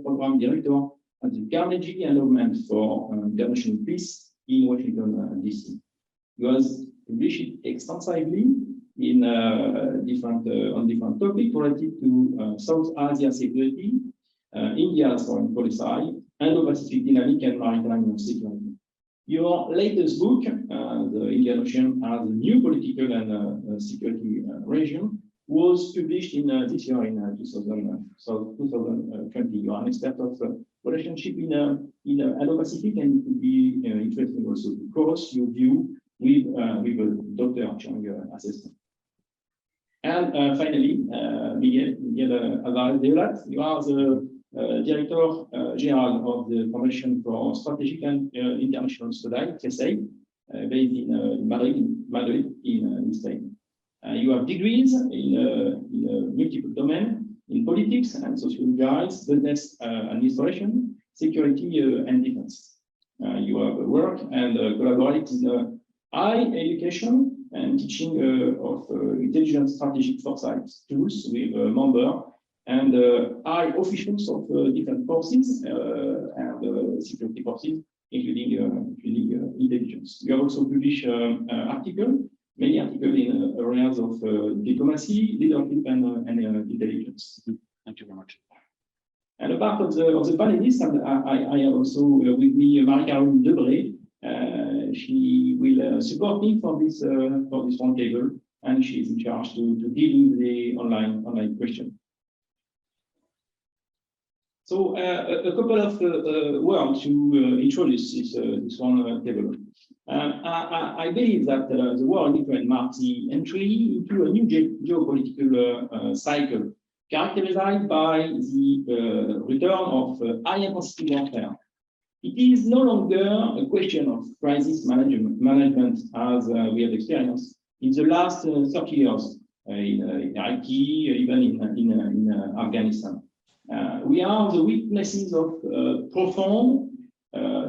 Program Director at the Carnegie Endowment for International Peace in Washington, D.C. He was published extensively in on different topics related to South Asia security, India's foreign policy, Indo-Pacific dynamic, and maritime security. Your latest book, The Indian Ocean as a New Political and Security Region, was published in this year in 2020. You are an expert of relationship in Indo-Pacific, and it would be interesting also to cross your view with Dr. Chang assistant. And finally, Miguel Alvarez de Olat, you are the Director General of the Foundation for Strategic and International Studies, FSA, based in Madrid, in Spain. You have degrees in multiple domains, in politics and sociology, business administration, security, and defense. You have worked and collaborated in high education and teaching of intelligence strategic foresight tools with members and high officials of different forces and security forces, including intelligence. You have also published many articles in areas of diplomacy, leadership, and intelligence. Thank you very much. And a part of the panelists, and I have also with me Marie-Caroline Debré. She will support me for this roundtable, and she is in charge to deal with the online question. So a couple of words to introduce this one table. I believe that the war in Ukraine marks the entry into a new geopolitical cycle, characterized by the return of high-intensity warfare. It is no longer a question of crisis management as we have experienced in the last 30 years in Iraq, even in Afghanistan. We are the witnesses of profound,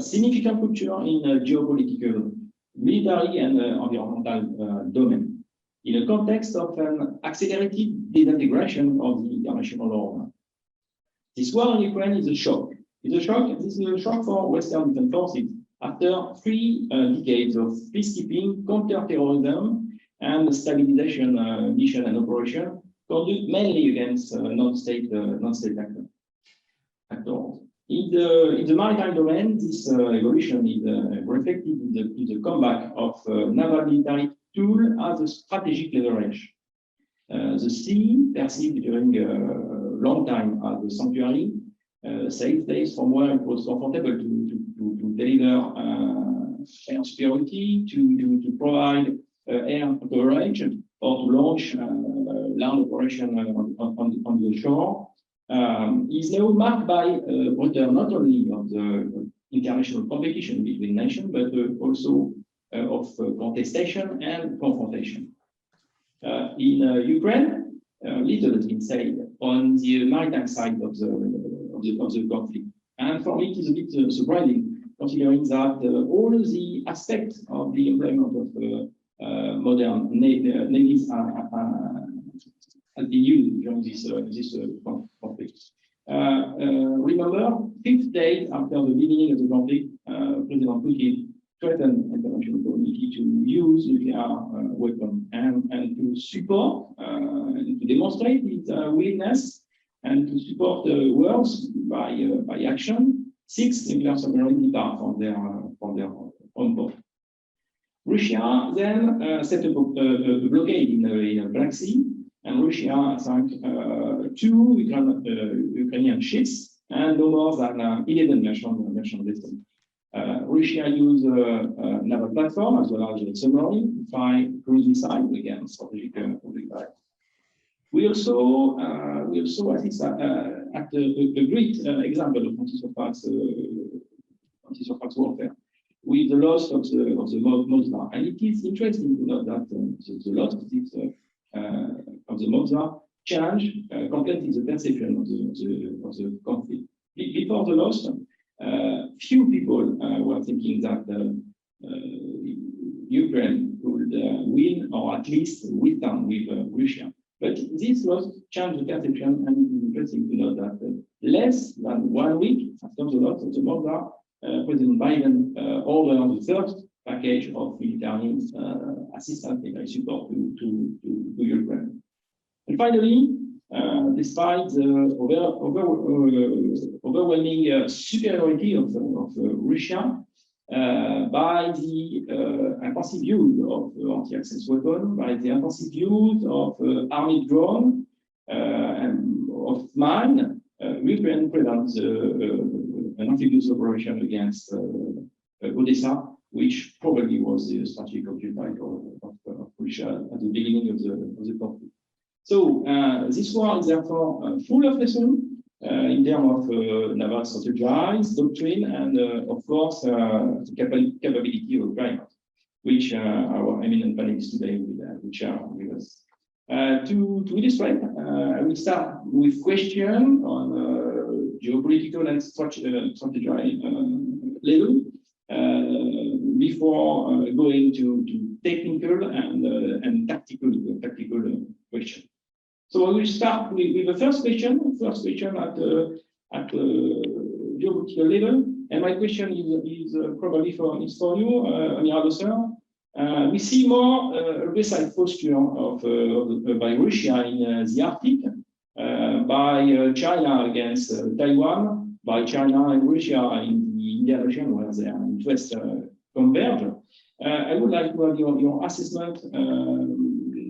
significant rupture in geopolitical, military, and environmental domain, in a context of an accelerated disintegration of the international order. This war in Ukraine is a shock. This is a shock for Western defense forces after 3 decades of peacekeeping, counter-terrorism, and stabilization mission and operation conducted mainly against non-state actors. In the maritime domain, this evolution is reflected in the comeback of naval military tool as a strategic leverage. The sea, perceived during a long time as a sanctuary, safe place from where it was comfortable to deliver air security, to provide air coverage, or to launch land operation on the shore, is now marked by return not only of the international competition between nations, but also of contestation and confrontation. In Ukraine, little has been said on the maritime side of the conflict. And for me, it is a bit surprising, considering that all the aspects of the employment of modern navies have been used during this conflict. Remember, 5 days after the beginning of the conflict, President Putin threatened international community to use nuclear weapons and to support and to demonstrate its willingness and to support the world by action. 6 nuclear submarines depart from their own port. Russia then set up a blockade in the Black Sea, and Russia sank 2 Ukrainian ships and no more than 11 merchant vessels. Russia used a naval platform as well as a submarine to fight cruise missiles against strategic objectives. We also assist at a great example of anti-surface warfare with the loss of the Moskva. And it is interesting to note that the loss of the Moskva changed completely the perception of the conflict. Before the loss, few people were thinking that Ukraine would win or at least withstand with Russia. But this was changed the perception, and it is interesting to know that less than 1 week after the loss of the Moldova, President Biden ordered the first package of military assistance, military support to Ukraine. And finally, despite the overwhelming superiority of Russia, by the intensive use of anti-access weapons, by the intensive use of army drone and of mine, Ukraine prevents an amphibious operation against Odessa, which probably was the strategic objective of Russia at the beginning of the conflict. So this war is therefore full of lessons in terms of naval strategies, doctrine, and of course the capability of Ukraine, which our eminent panelists today will share with us. To illustrate, I will start with question on geopolitical and strategy level before going to technical and tactical question. So I will start with the first question. First question at geopolitical level, and my question is probably for you, Amiral sir. We see more aggressive posture by Russia in the Arctic, by China against Taiwan, by China and Russia in the Indian Ocean, where their interests converge. I would like to have your assessment,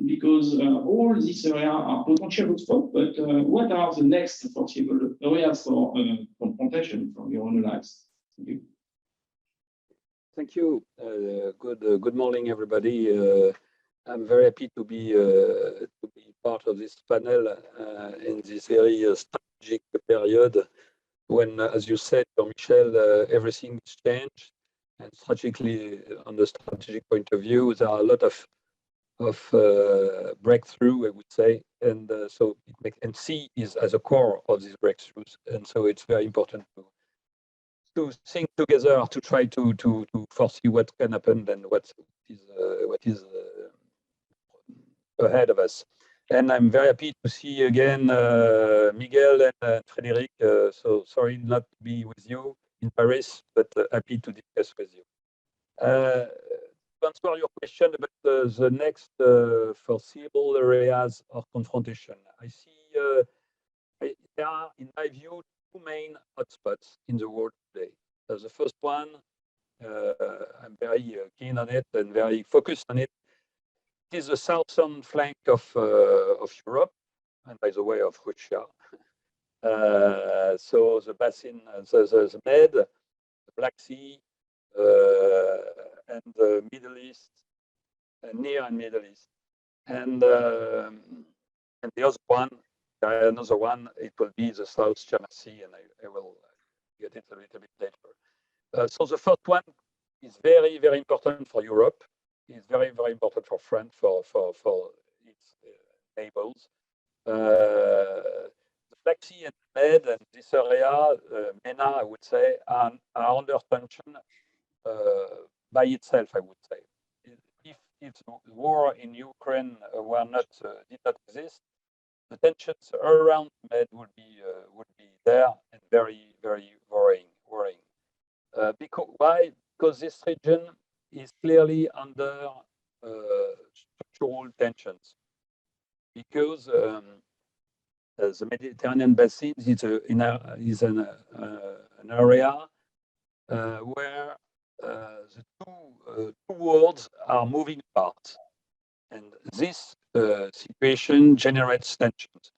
because all these areas are potential hotspots, but what are the next foreseeable areas for confrontation from your own analysis? Thank you. Thank you. Good morning, everybody. I'm very happy to be part of this panel in this very strategic period when, as you said, Michel, everything is changed, and strategically, on the strategic point of view, there are a lot of breakthrough, I would say, and so it makes, and C is as a core of these breakthroughs, and so it's very important to think together to try to foresee what can happen and what is ahead of us. And I'm very happy to see again Miguel and Frédéric. So sorry not to be with you in Paris, but happy to discuss with you. To answer your question about the next foreseeable areas of confrontation, I see there are, in my view, two main hotspots in the world today. The first one, I'm very keen on it and very focused on it. It is the southern flank of Europe, and by the way, of Russia. So the basin, the Med, the Black Sea, and the Middle East, Near and Middle East, and the other one, another one, it will be the South China Sea, and I will get it a little bit later. So the first one is very, very important for Europe. It's very, very important for France, for its neighbors. The Black Sea and Med and this area, MENA, I would say, are under tension by itself, I would say. If the war in Ukraine did not exist, the tensions around Med would be there and very, very worrying. Why? Because this region is clearly under structural tensions. Because the Mediterranean basin is an area where the two worlds are moving apart, and this situation generates tensions.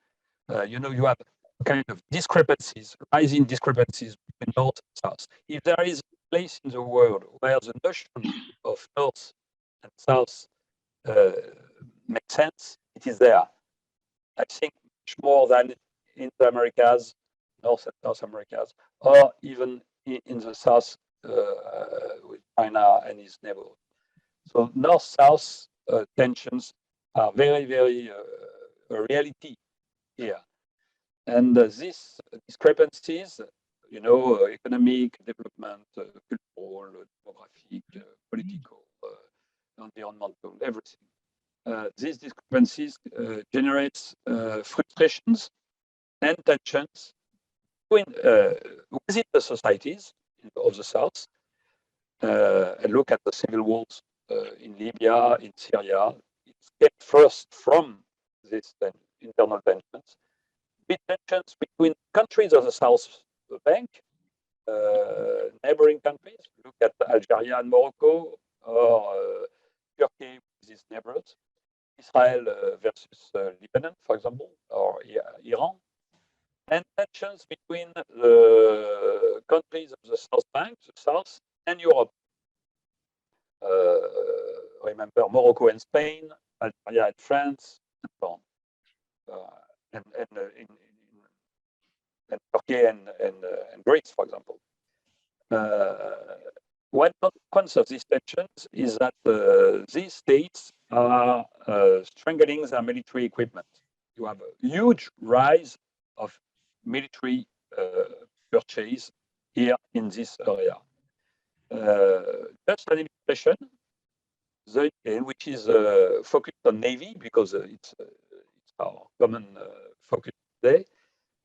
You have kind of discrepancies, rising discrepancies between North and South. If there is a place in the world where the notion of North and South makes sense, it is there. I think much more than in the Americas, North and South Americas, or even in the South with China and its neighborhood. So North-South tensions are very, very a reality here. And these discrepancies, economic, development, cultural, demographic, political, environmental, everything. These discrepancies generates frustrations and tensions within the societies of the South, and look at the civil wars in Libya, in Syria. It came first from these internal tensions, tensions between countries of the South Bank, neighboring countries. Look at Algeria and Morocco, or Turkey with its neighbors, Israel versus Lebanon, for example, or Iran, and tensions between the countries of the South Bank, the South, and Europe. Remember Morocco and Spain, Algeria and France, and so on. And Turkey and Greece, for example. One consequence of these tensions is that these states are strengthening their military equipment. You have a huge rise of military purchase here in this area. Just an illustration, which is focused on Navy, because it's our common focus today.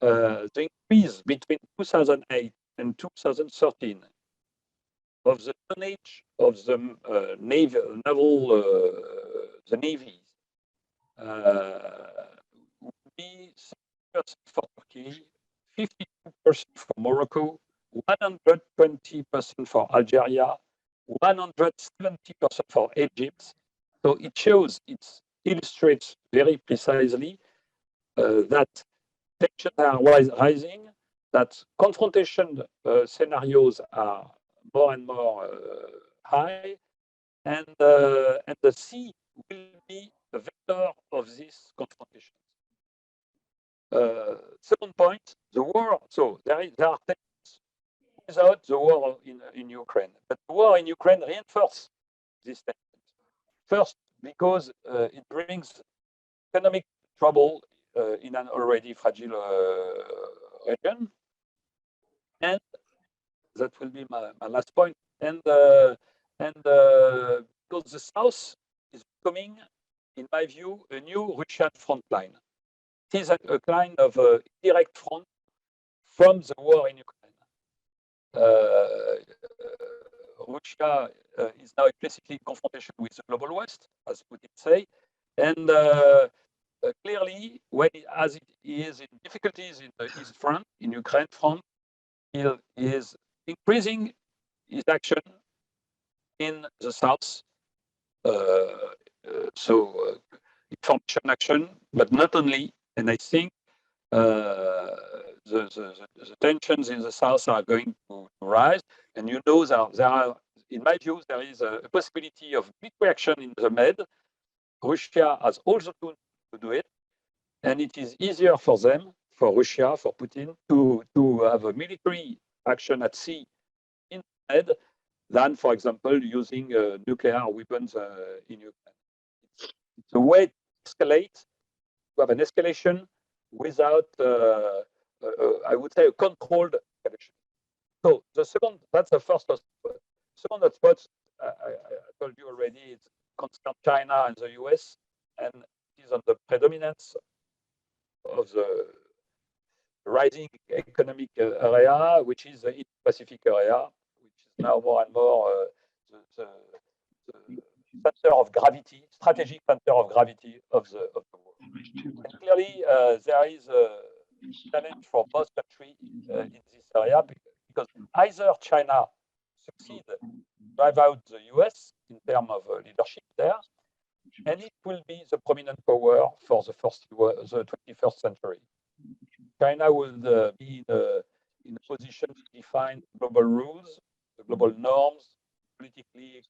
The increase between 2008 and 2013 of the tonnage of the navies would be 60% for Turkey, 52% for Morocco, 120% for Algeria, 170% for Egypt. So it illustrates very precisely that tensions are rising, that confrontation scenarios are more and more high, and the sea will be the vector of these confrontations. Second point, the war. So there are tensions without the war in Ukraine, but the war in Ukraine reinforces these tensions. First, because it brings economic trouble in an already fragile region, and that will be my last point. And because the South is becoming, in my view, a new Russian front line. It is a kind of indirect front from the war in Ukraine. Russia is now implicitly in confrontation with the global West, as Putin say, and clearly, as it is in difficulties in the East front, in Ukraine front, he is increasing his action in the South. Information action, but not only. And I think the tensions in the South are going to rise. And you know, there are, in my view, there is a possibility of military action in the Med. Russia has all the tools to do it, and it is easier for them, for Russia, for Putin, to have a military action at sea in the Med than, for example, using nuclear weapons in Ukraine. It's a way to escalate, to have an escalation without, I would say, a controlled escalation. So that's the first hotspot. Second hotspot, I told you already, it's concerned China and the US, and it is on the predominance of the rising economic area, which is the Indo-Pacific area, which is now more and more the center of gravity, strategic center of gravity of the world. And clearly, there is a challenge for both countries in this area, because either China succeed, drive out the US in terms of leadership there, and it will be the prominent power for the 21st century. China will be in a position to define global rules, the global norms, politically,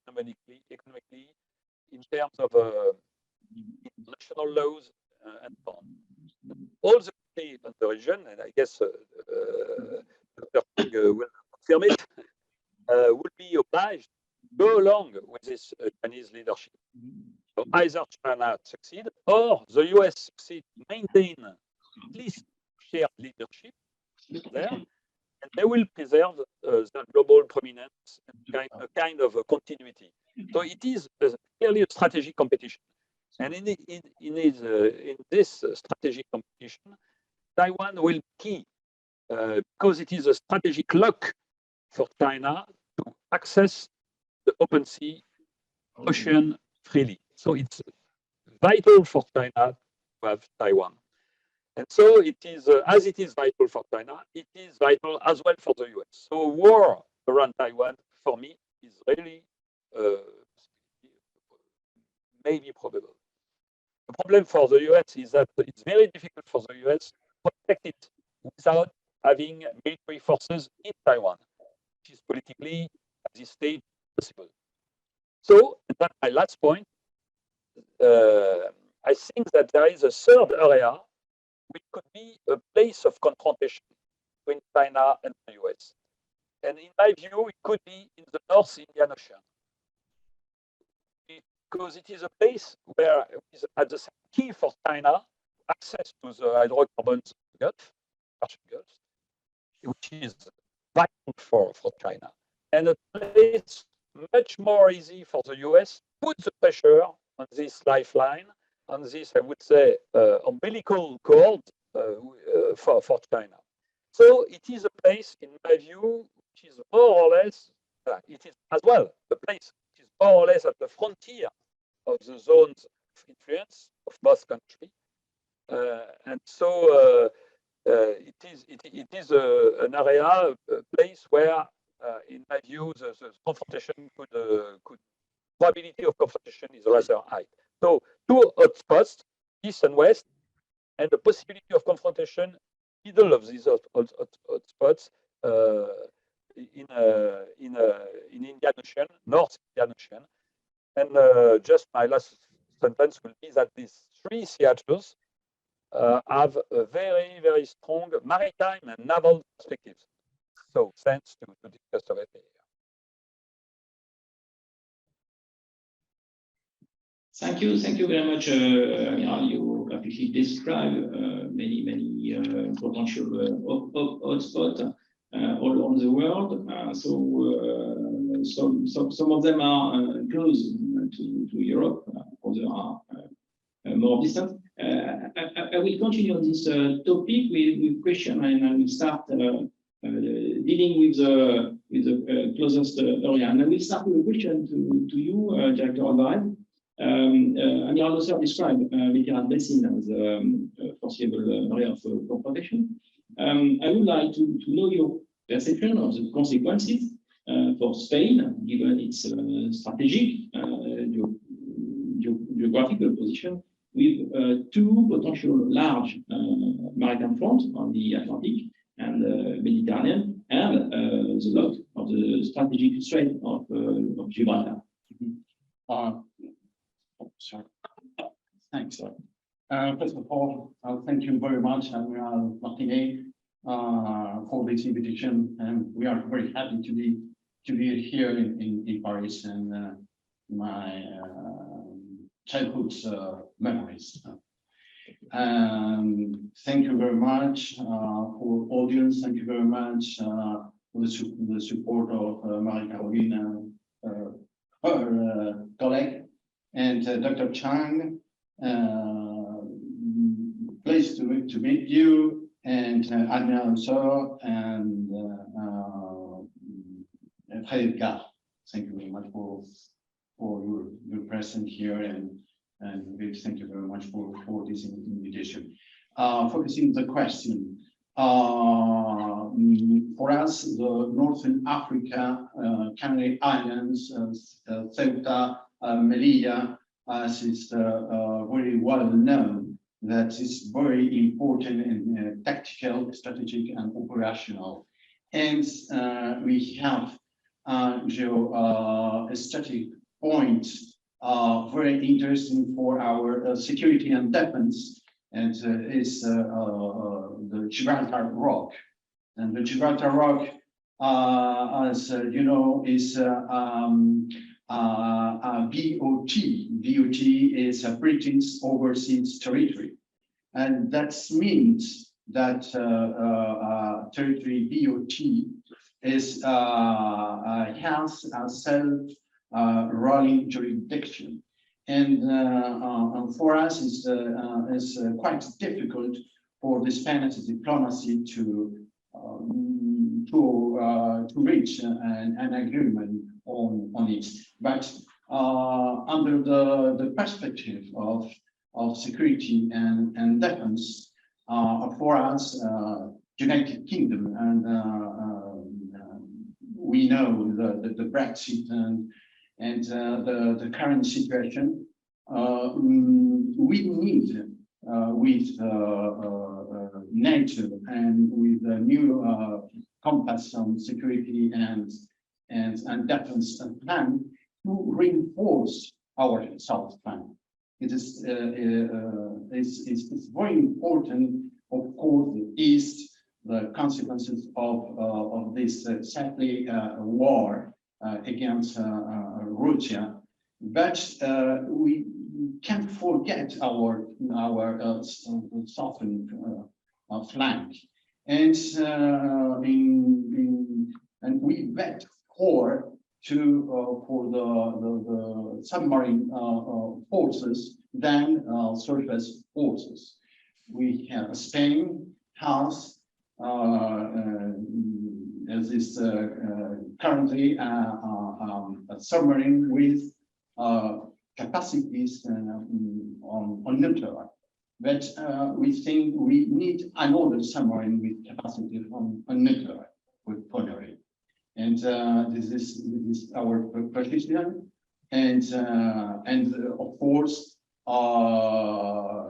economically, in terms of international laws and so on. All the countries in the region, and I guess Dr. King will confirm it, will be obliged to go along with this Chinese leadership. So either China succeed or the US succeed to maintain at least shared leadership there, and they will preserve the global prominence and a kind of a continuity. So it is clearly a strategic competition. And in this strategic competition, Taiwan will be key because it is a strategic lock for China to access the open sea ocean freely. So it's vital for China to have Taiwan. And so it is, as it is vital for China, it is vital as well for the US. So a war around Taiwan, for me, is really maybe probable. The problem for the US is that it's very difficult for the US to protect it without having military forces in Taiwan, which is politically, at this stage, possible. So, and that's my last point. I think that there is a third area which could be a place of confrontation between China and the US. And in my view, it could be in the North Indian Ocean, because it is a place where it is at the key for China access to the hydrocarbons Gulf, which is vital for China, and a place much more easy for the US to put the pressure on this lifeline, on this, I would say, umbilical cord for China. So it is a place, in my view, which is more or less, it is as well a place which is more or less at the frontier of the zones of influence of both countries. And so it is an area, a place where, in my view, the confrontation could probability of confrontation is rather high. So two hotspots, east and west, and the possibility of confrontation middle of these hotspots in Indian Ocean, North Indian Ocean. And just my last sentence will be that these three theaters have a very, very strong maritime and naval perspectives. So thanks to discuss over here. Thank you very much. You aptly describe many potential hotspots all around the world. Some of them are close to Europe, others are more distant. I will continue on this topic with question, and I will start dealing with the closest area. And I will start with a question to you, Director Alvarez. And also described Mediterranean basin as a foreseeable area of confrontation. I would like to know your perception of the consequences for Spain, given its strategic geographical position, with two potential large maritime fronts on the Atlantic and Mediterranean, and the lock of the strategic Strait of Gibraltar. Sorry. Thanks. First of all, thank you very much, Admiral Martinet, for this invitation, and we are very happy to be here in Paris and my childhood memories. Thank you very much for audience. Thank you very much for the support of Marie-Caroline, her colleague. And Dr. Chang, pleased to meet you, and Admiral So, and Frédéric Gard. Thank you very much for your presence here, and thank you very much for this invitation. Focusing the question, for us, the Northern Africa, Canary Islands, Ceuta, Melilla, as is very well known, that is very important in tactical, strategic, and operational. And we have strategic points very interesting for our security and defense, and is the Gibraltar Rock. And the Gibraltar Rock, as you know, is BOT. BOT is a British overseas territory, and that means that territory BOT is has a self-running jurisdiction, and for us is quite difficult for the Spanish diplomacy to to reach an agreement on it. But under the perspective of security and defense, for us, United Kingdom, and we know the Brexit and the current situation, we need with NATO and with the new compass on security and defense plan to reinforce our South plan. It is it's very important, of course, the East, the consequences of this sadly war against Russia, but we can't forget our southern flank, and we bet for the submarine forces than surface forces. We have Spain has as is currently a submarine with capacities on nuclear, but we think we need another submarine with capacity on nuclear with polary, and this is our position, and of course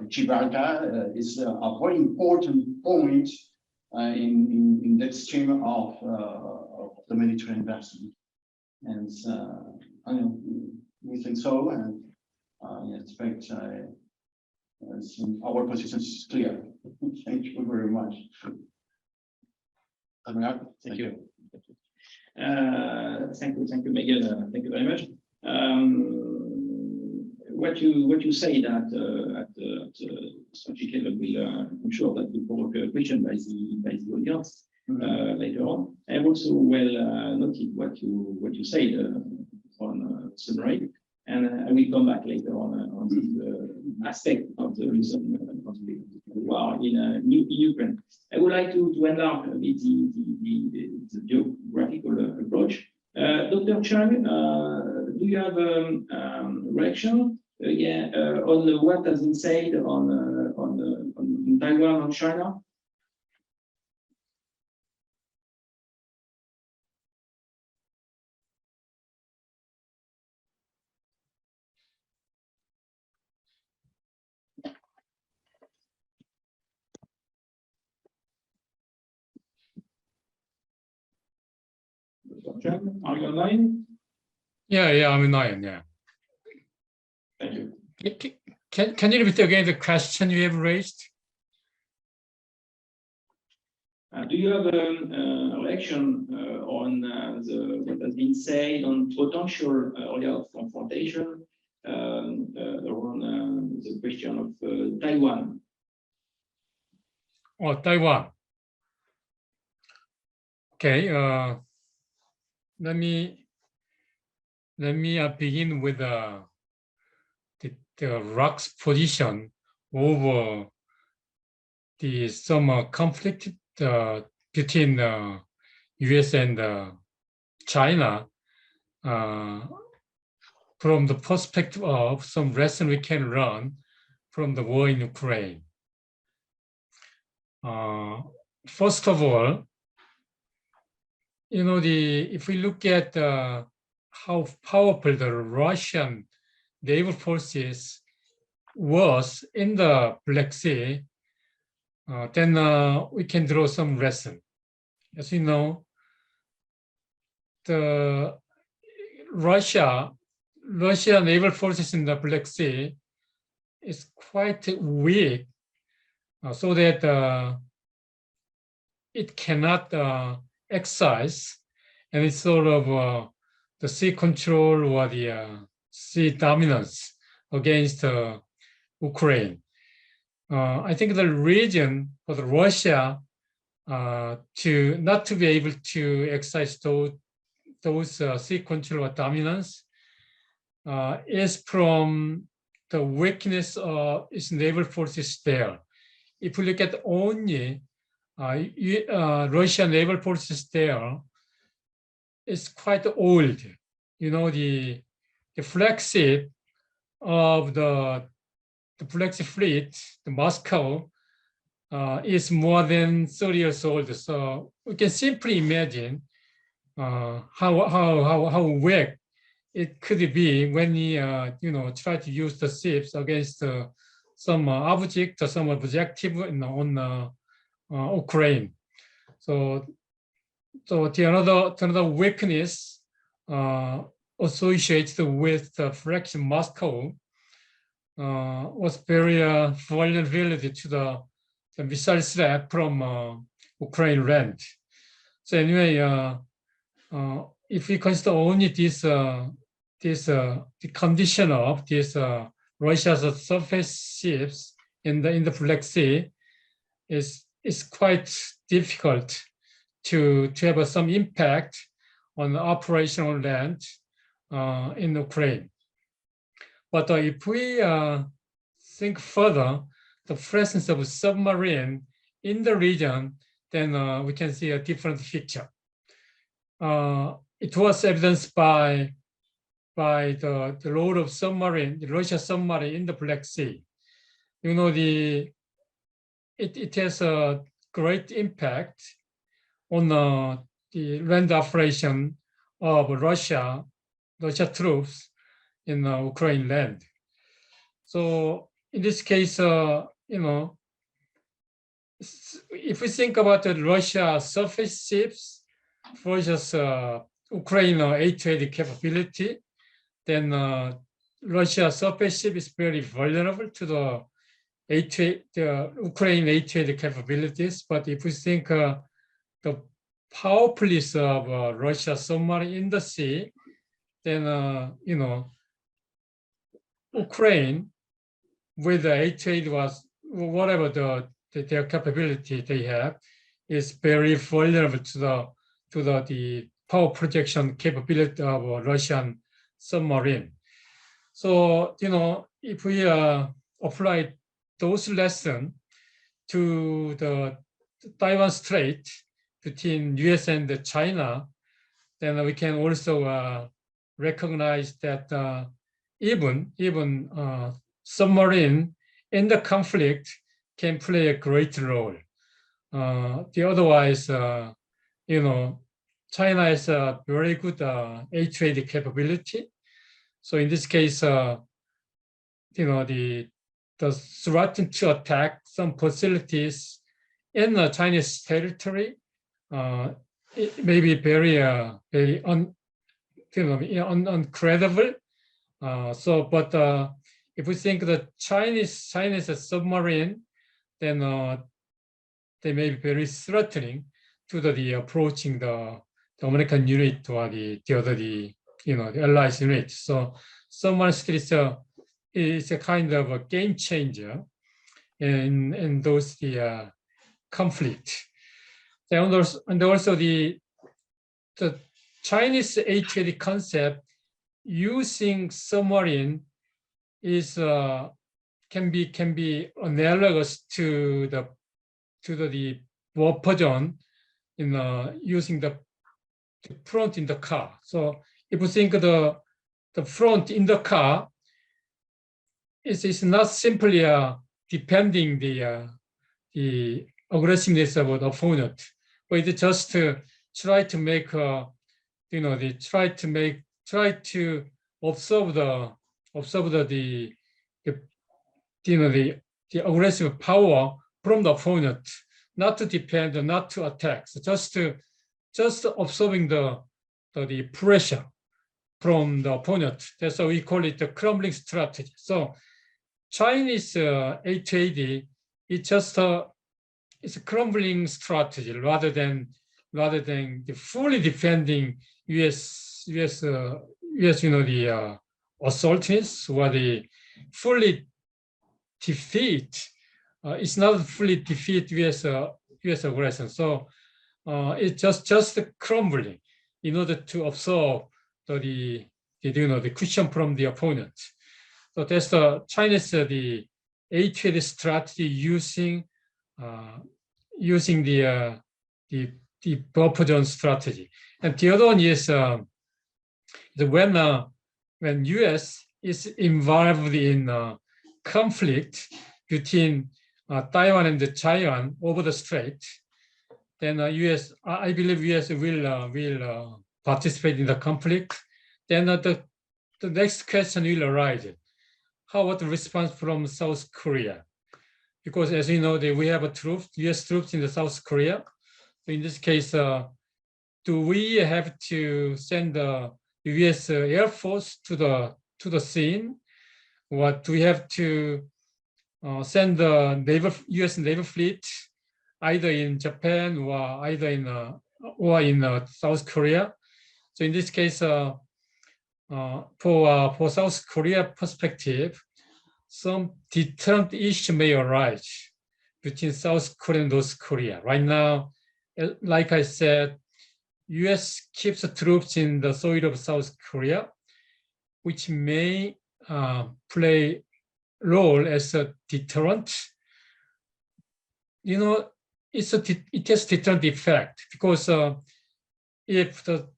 Gibraltar is a very important point in the stream of the Mediterranean basin, and we think so, and I expect our position is clear. Thank you very much. Thank you. Thank you, Miguel. Thank you very much. What you say that at strategic level will, I'm sure that will provoke a question by the audience later on. I've also well noted what you said on submarine, and I will come back later on this aspect of the reason of the war in Ukraine. I would like to enlarge a bit the geographical approach. Dr. Chang, do you have a reaction on what has been said on Taiwan, on China? Dr. Chang, are you online? Yeah, I'm online. Yeah. Thank you. Can you repeat again the question you have raised? Do you have a reaction on what has been said on potential area of confrontation around the question of Taiwan? Oh, Taiwan. Okay. Let me begin with the ROC's position over the some conflict between U.S. and China from the perspective of some lesson we can learn from the war in Ukraine. First of all, if we look at how powerful the Russian naval forces was in the Black Sea, then we can draw some lesson. As you know, the Russia naval forces in the Black Sea is quite weak, so that it cannot exercise any sort of the sea control or the sea dominance against Ukraine. I think the reason for the Russia to not to be able to exercise those sea control or dominance is from the weakness of its naval forces there. If we look at only Russian naval forces there is quite old. You know, the flagship of the flagship fleet, the Moscow, is more than 30 years old. So we can simply imagine how weak it could be when we try to use the ships against some object or some objective on Ukraine. So the another weakness associated with the flagship Moscow was very vulnerability to the missile threat from Ukraine land. So anyway, if we consider only the condition of these Russia's surface ships in the Black Sea, is quite difficult to have some impact on the operational land in Ukraine. But if we think further, the presence of submarine in the region, then we can see a different picture. It was evidenced by the load of submarine, the Russian submarine in the Black Sea. You know, it has a great impact on the land operation of Russia troops in Ukraine land. So in this case, if we think about the Russia surface ships versus Ukraine aid-to-aid capability, then Russia surface ship is very vulnerable to the Ukraine aid-to-aid capabilities. But if we think the power police of Russia submarine in the sea, then Ukraine with the aid-to-aid was whatever their capability they have is very vulnerable to the power projection capability of a Russian submarine. So if we apply those lessons to the Taiwan Strait between US and China, then we can also recognize that even submarine in the conflict can play a great role. Otherwise, China has a very good aid-to-aid capability. So in this case, the threat to attack some facilities in Chinese territory, it may be very uncredible. But if we think the Chinese submarine, then they may be very threatening to the approaching the American unit or the Allies unit. So submarine is a kind of a game changer in those conflict. And also the Chinese aid-to-aid concept using submarine is can be analogous to the buffer zone in using the front in the car. So if you think the front in the car is not simply defending the aggressiveness of the opponent, but it just try to make try to observe the aggressive power from the opponent, not to defend, not to attack. So just observing the pressure from the opponent. That's why we call it the crumbling strategy. So Chinese aid-to-aid is just it's a crumbling strategy rather than the fully defending US the assaultists or the fully defeat. It's not fully defeat US aggression. So it's just crumbling in order to absorb the cushion from the opponent. So that's the Chinese the aid-to-aid strategy using using the buffer zone strategy. And the other one is when U.S. is involved in conflict between Taiwan and Taiwan over the strait, then U.S. I believe U.S. will participate in the conflict. Then the next question will arise: how about the response from South Korea? Because as you know, we have a U.S. troops in the South Korea. So in this case, do we have to send the U.S. Air Force to the scene, or do we have to send the U.S. Naval Fleet either in Japan or either in South Korea? So in this case, for South Korea perspective, some deterrent issue may arise between South Korea and North Korea. Right now, like I said, U.S. keeps the troops in the soil of South Korea, which may play role as a deterrent. You know, it has deterrent effect because if the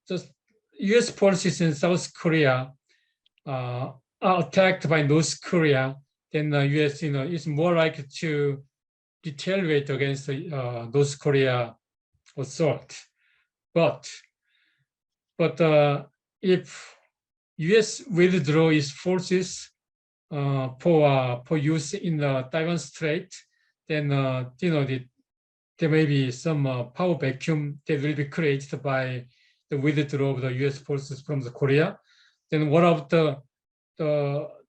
U.S. forces in South Korea are attacked by North Korea, then the U.S. is more likely to retaliate against North Korea assault. But if U.S. withdraw its forces for use in the Taiwan Strait, then there may be some power vacuum that will be created by the withdrawal of the U.S. forces from the Korea. Then what of the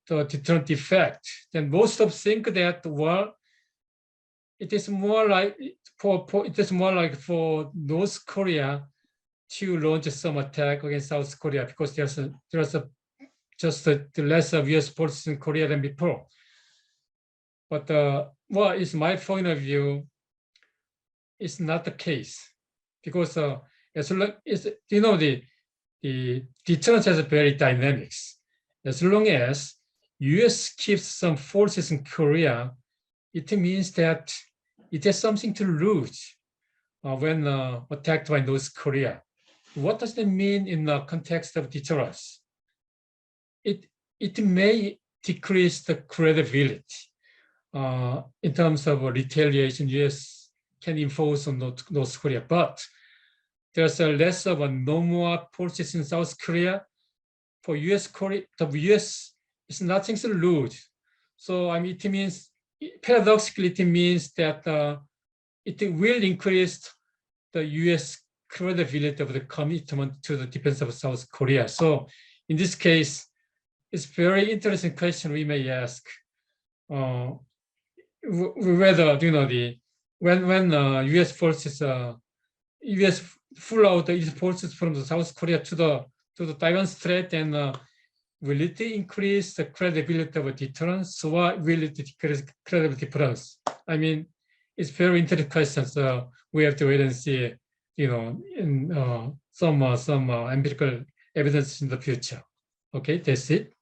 deterrent effect? Then most of think that it is more like for North Korea to launch some attack against South Korea because there's just less of U.S. forces in Korea than before. But what is my point of view? It's not the case because as long as the deterrence has very dynamics. As long as U.S. keeps some forces in Korea, it means that it has something to lose when attacked by North Korea. What does that mean in the context of deterrence? It may decrease the credibility in terms of retaliation U.S. can impose on North Korea, but there's less of no more forces in South Korea. For the U.S. is nothing to lose. So it means, paradoxically, it means that it will increase the U.S. credibility of the commitment to the defense of South Korea. So in this case, it's a very interesting question we may ask whether when U.S. forces U.S. full out its forces from the South Korea to the Taiwan Strait, and will it increase the credibility of a deterrence, or will it decrease credibility difference? It's very interesting question. So we have to wait and see, in some empirical evidence in the future. Okay, that's it.